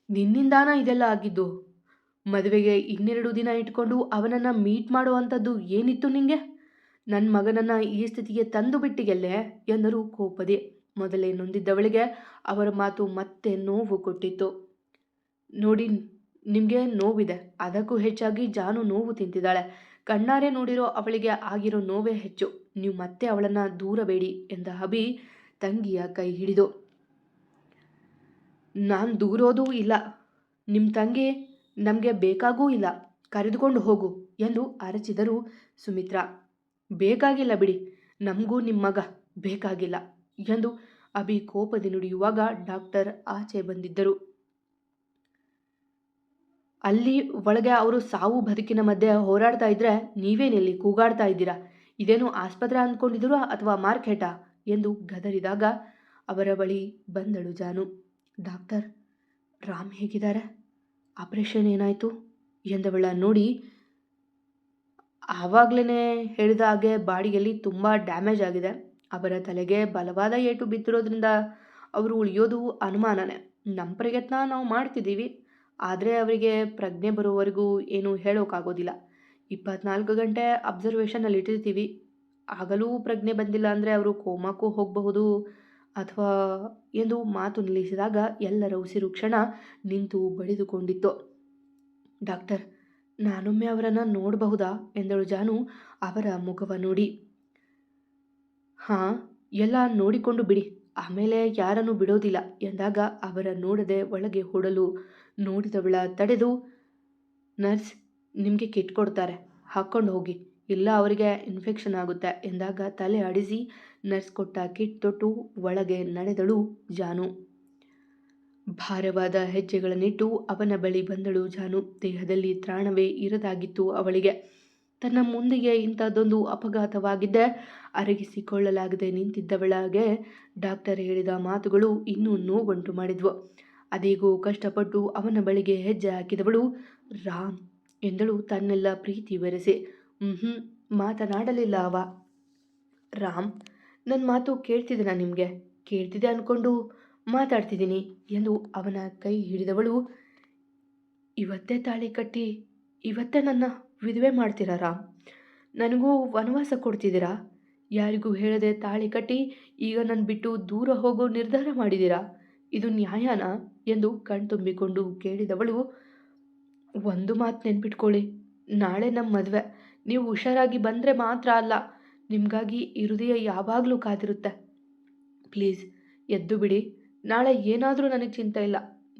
ನಿನ್ನಿಂದಾನ ಇದೆಲ್ಲ ಆಗಿದ್ದು? ಮದುವೆಗೆ 2 ದಿನ ಇಟ್ಕೊಂಡು ಅವನನ್ನು ಮೀಟ್ ಮಾಡುವಂಥದ್ದು ಏನಿತ್ತು ನಿಂಗೆ? ನನ್ನ ಮಗನನ್ನು ಈ ಸ್ಥಿತಿಗೆ ತಂದು ಬಿಟ್ಟಿಗೆಲ್ಲೇ ಎಂದರು ಕೋಪದಿ. ಮೊದಲೇ ನೊಂದಿದ್ದವಳಿಗೆ ಅವರ ಮಾತು ಮತ್ತೆ ನೋವು ಕೊಟ್ಟಿತ್ತು. ನೋಡಿ, ನಿಮಗೆ ನೋವಿದೆ, ಅದಕ್ಕೂ ಹೆಚ್ಚಾಗಿ ಜಾನು ನೋವು ತಿಂತಿದ್ದಾಳೆ. ಕಣ್ಣಾರೆ ನೋಡಿರೋ ಅವಳಿಗೆ ಆಗಿರೋ ನೋವೇ ಹೆಚ್ಚು. ನೀವು ಮತ್ತೆ ಅವಳನ್ನು ದೂರಬೇಡಿ ಎಂದ ಅಭಿ ತಂಗಿಯ ಕೈ ಹಿಡಿದು. ನಾನು ದೂರೋದೂ ಇಲ್ಲ, ನಿಮ್ಮ ತಂಗಿ ನಮಗೆ ಬೇಕಾಗೂ ಇಲ್ಲ, ಕರೆದುಕೊಂಡು ಹೋಗು ಎಂದು ಅರಚಿದರು ಸುಮಿತ್ರಾ. ಬೇಕಾಗಿಲ್ಲ ಬಿಡಿ, ನಮಗೂ ನಿಮ್ಮ ಮಗ ಬೇಕಾಗಿಲ್ಲ ಎಂದು ಅಭಿ ಕೋಪದಿ ನುಡಿಯುವಾಗ ಡಾಕ್ಟರ್ ಆಚೆ ಬಂದಿದ್ದರು. ಅಲ್ಲಿ ಒಳಗೆ ಅವರು ಸಾವು ಬದುಕಿನ ಮಧ್ಯೆ ಹೋರಾಡ್ತಾ ಇದ್ರೆ ನೀವೇನೆಲ್ಲಿ ಕೂಗಾಡ್ತಾ ಇದ್ದೀರಾ? ಇದೇನು ಆಸ್ಪತ್ರೆ ಅಂದ್ಕೊಂಡಿದ್ದೀರಾ ಅಥವಾ ಮಾರ್ಕೆಟಾ ಎಂದು ಗದರಿದಾಗ ಅವರ ಬಳಿ ಬಂದಳು ಜಾನು. ಡಾಕ್ಟರ್, ರಾಮ್ ಹೇಗಿದ್ದಾರೆ? ಆಪರೇಷನ್ ಏನಾಯಿತು ಎಂದವಳ ನೋಡಿ, ಆವಾಗಲೇ ಹೇಳಿದ ಹಾಗೆ ಬಾಡಿಯಲ್ಲಿ ತುಂಬ ಡ್ಯಾಮೇಜ್ ಆಗಿದೆ. ಅವರ ತಲೆಗೆ ಬಲವಾದ ಏಟು ಬಿದ್ದಿರೋದ್ರಿಂದ ಅವರು ಉಳಿಯೋದು ಅನುಮಾನನೇ. ನಮ್ಮ ಪ್ರಯತ್ನ ನಾವು ಮಾಡ್ತಿದ್ದೀವಿ, ಆದರೆ ಅವರಿಗೆ ಪ್ರಜ್ಞೆ ಬರೋವರೆಗೂ ಏನೂ ಹೇಳೋಕ್ಕಾಗೋದಿಲ್ಲ. 24 ಗಂಟೆ ಅಬ್ಸರ್ವೇಷನಲ್ಲಿ ಇಟ್ಟಿರ್ತೀವಿ. ಆಗಲೂ ಪ್ರಜ್ಞೆ ಬಂದಿಲ್ಲ ಅಂದರೆ ಅವರು ಕೋಮಾಕ್ಕೂ ಹೋಗಬಹುದು ಅಥವಾ ಎಂದು ಮಾತು ನಿಲ್ಲಿಸಿದಾಗ ಎಲ್ಲರ ಉಸಿರು ಕ್ಷಣ ನಿಂತು ಬಡಿದುಕೊಂಡಿತ್ತು. ಡಾಕ್ಟರ್, ನಾನೊಮ್ಮೆ ಅವರನ್ನು ನೋಡಬಹುದಾ ಎಂದಳು ಜಾನು ಅವರ ಮುಖವ ನೋಡಿ. ಹಾಂ, ಎಲ್ಲ ನೋಡಿಕೊಂಡು ಬಿಡಿ, ಆಮೇಲೆ ಯಾರನ್ನು ಬಿಡೋದಿಲ್ಲ ಎಂದಾಗ ಅವರ ನೋಡದೆ ಒಳಗೆ ಹೊಡಲು ನೋಡಿದವಳ ತಡೆದು, ನರ್ಸ್ ನಿಮಗೆ ಕಿಟ್ ಕೊಡ್ತಾರೆ, ಹಾಕ್ಕೊಂಡು ಹೋಗಿ, ಇಲ್ಲ ಅವರಿಗೆ ಇನ್ಫೆಕ್ಷನ್ ಆಗುತ್ತೆ ಎಂದಾಗ ತಲೆ ಆಡಿಸಿ ನರ್ಸ್ ಕೊಟ್ಟ ಕಿಟ್ ತೊಟ್ಟು ಒಳಗೆ ನಡೆದಳು ಜಾನು. ಭಾರವಾದ ಹೆಜ್ಜೆಗಳನ್ನಿಟ್ಟು ಅವನ ಬಳಿ ಬಂದಳು ಜಾನು. ದೇಹದಲ್ಲಿ ತ್ರಾಣವೇ ಇರದಾಗಿತ್ತು ಅವಳಿಗೆ. ತನ್ನ ಮುಂದೆಯೇ ಇಂಥದ್ದೊಂದು ಅಪಘಾತವಾಗಿದ್ದೇ ಅರಗಿಸಿಕೊಳ್ಳಲಾಗದೆ ನಿಂತಿದ್ದವಳಾಗೆ ಡಾಕ್ಟರ್ ಹೇಳಿದ ಮಾತುಗಳು ಇನ್ನೂ ನೋವುಂಟು ಮಾಡಿದ್ವು. ಅದೇಗೋ ಕಷ್ಟಪಟ್ಟು ಅವನ ಬಳಿಗೆ ಹೆಜ್ಜೆ ಹಾಕಿದವಳು, ರಾಮ್ ಎಂದಳು ತನ್ನೆಲ್ಲ ಪ್ರೀತಿ ಬೆರೆಸಿ. ಮಾತನಾಡಲಿಲ್ಲ ಅವ. ರಾಮ್, ನನ್ನ ಮಾತು ಕೇಳ್ತಿದ್ದೀನಾ ನಿಮಗೆ? ಕೇಳ್ತಿದೆ ಅಂದ್ಕೊಂಡು ಮಾತಾಡ್ತಿದ್ದೀನಿ ಎಂದು ಅವನ ಕೈ ಹಿಡಿದವಳು. ಇವತ್ತೇ ತಾಳಿ ಕಟ್ಟಿ ಇವತ್ತೇ ನನ್ನ ವಿಧವೆ ಮಾಡ್ತೀರಾ ರಾಮ್? ನನಗೂ ವನವಾಸ ಕೊಡ್ತಿದ್ದೀರಾ? ಯಾರಿಗೂ ಹೇಳದೆ ತಾಳಿ ಕಟ್ಟಿ ಈಗ ನನ್ನ ಬಿಟ್ಟು ದೂರ ಹೋಗೋ ನಿರ್ಧಾರ ಮಾಡಿದ್ದೀರಾ? ಇದು ನ್ಯಾಯನಾ ಎಂದು ಕಣ್ತುಂಬಿಕೊಂಡು ಕೇಳಿದವಳು. ಒಂದು ಮಾತು ನೆನ್ಪಿಟ್ಕೊಳ್ಳಿ, ನಾಳೆ ನಮ್ಮ ಮದುವೆ. ನೀವು ಹುಷಾರಾಗಿ ಬಂದರೆ ಮಾತ್ರ ಅಲ್ಲ, ನಿಮಗಾಗಿ ಈ ಹೃದಯ ಯಾವಾಗಲೂ ಕಾದಿರುತ್ತೆ. ಪ್ಲೀಸ್ ಎದ್ದು ಬಿಡಿ. ನಾಳೆ ಏನಾದರೂ ನನಗೆ ಚಿಂತೆ ಇಲ್ಲ.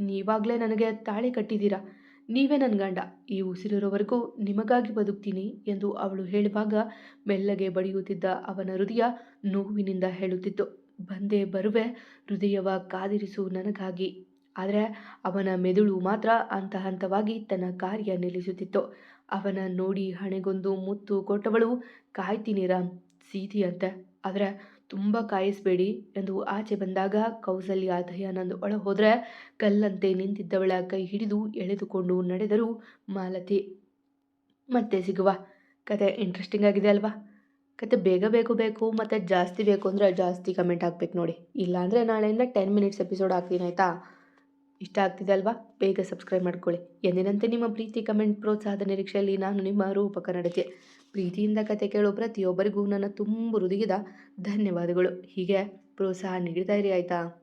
ನೀವಾಗಲೇ ನನಗೆ ತಾಳಿ ಕಟ್ಟಿದ್ದೀರಾ, ನೀವೇ ನನ್ನ ಗಂಡ. ಈ ಉಸಿರಿರೋವರೆಗೂ ನಿಮಗಾಗಿ ಬದುಕ್ತೀನಿ ಎಂದು ಅವಳು ಹೇಳುವಾಗ ಮೆಲ್ಲಗೆ ಬಡಿಯುತ್ತಿದ್ದ ಅವನ ಹೃದಯ ನೋವಿನಿಂದ ಹೇಳುತ್ತಿತ್ತು. ಬಂದೇ ಬರುವೆ, ಹೃದಯವ ಕಾದಿರಿಸು ನನಗಾಗಿ. ಆದರೆ ಅವನ ಮೆದುಳು ಮಾತ್ರ ಹಂತ ಹಂತವಾಗಿ ತನ್ನ ಕಾರ್ಯ ನಿಲ್ಲಿಸುತ್ತಿತ್ತು. ಅವನ ನೋಡಿ ಹಣೆಗೊಂದು ಮುತ್ತು ಕೊಟ್ಟವಳು, ಕಾಯ್ತೀನಿ ರಾಮ್, ಸೀತಿ ಅಂತೆ, ಆದರೆ ತುಂಬ ಕಾಯಿಸಬೇಡಿ ಎಂದು ಆಚೆ ಬಂದಾಗ ಕೌಸಲ್ಯ ದಯಾನಂದ್ ಒಳ ಹೋದರೆ ಕಲ್ಲಂತೆ ನಿಂತಿದ್ದವಳ ಕೈ ಹಿಡಿದು ಎಳೆದುಕೊಂಡು ನಡೆದರು ಮಾಲತಿ. ಮತ್ತೆ ಸಿಗುವ. ಕತೆ ಇಂಟ್ರೆಸ್ಟಿಂಗ್ ಆಗಿದೆ ಅಲ್ವಾ? ಕತೆ ಬೇಗ ಬೇಕು ಮತ್ತು ಜಾಸ್ತಿ ಬೇಕು ಅಂದರೆ ಜಾಸ್ತಿ ಕಮೆಂಟ್ ಹಾಕ್ಬೇಕು ನೋಡಿ. ಇಲ್ಲಾಂದರೆ ನಾಳೆಯಿಂದ 10 ಮಿನಿಟ್ಸ್ ಎಪಿಸೋಡ್ ಹಾಕ್ತೀನಿ ಆಯಿತಾ? ಇಷ್ಟ ಆಗ್ತಿದೆ ಅಲ್ವಾ? ಬೇಗ ಸಬ್ಸ್ಕ್ರೈಬ್ ಮಾಡ್ಕೊಳ್ಳಿ. ಎಂದಿನಂತೆ ನಿಮ್ಮ ಪ್ರೀತಿ, ಕಮೆಂಟ್, ಪ್ರೋತ್ಸಾಹದ ನಿರೀಕ್ಷೆಯಲ್ಲಿ ನಾನು ನಿಮ್ಮ ರೂಪಕ ನಡತೆ. ಪ್ರೀತಿಯಿಂದ ಕತೆ ಕೇಳೋ ಪ್ರತಿಯೊಬ್ಬರಿಗೂ ನನ್ನ ತುಂಬ ಹೃದಯದ ಧನ್ಯವಾದಗಳು. ಹೀಗೆ ಪ್ರೋತ್ಸಾಹ ನೀಡ್ತಾ ಇರಿ ಆಯಿತಾ?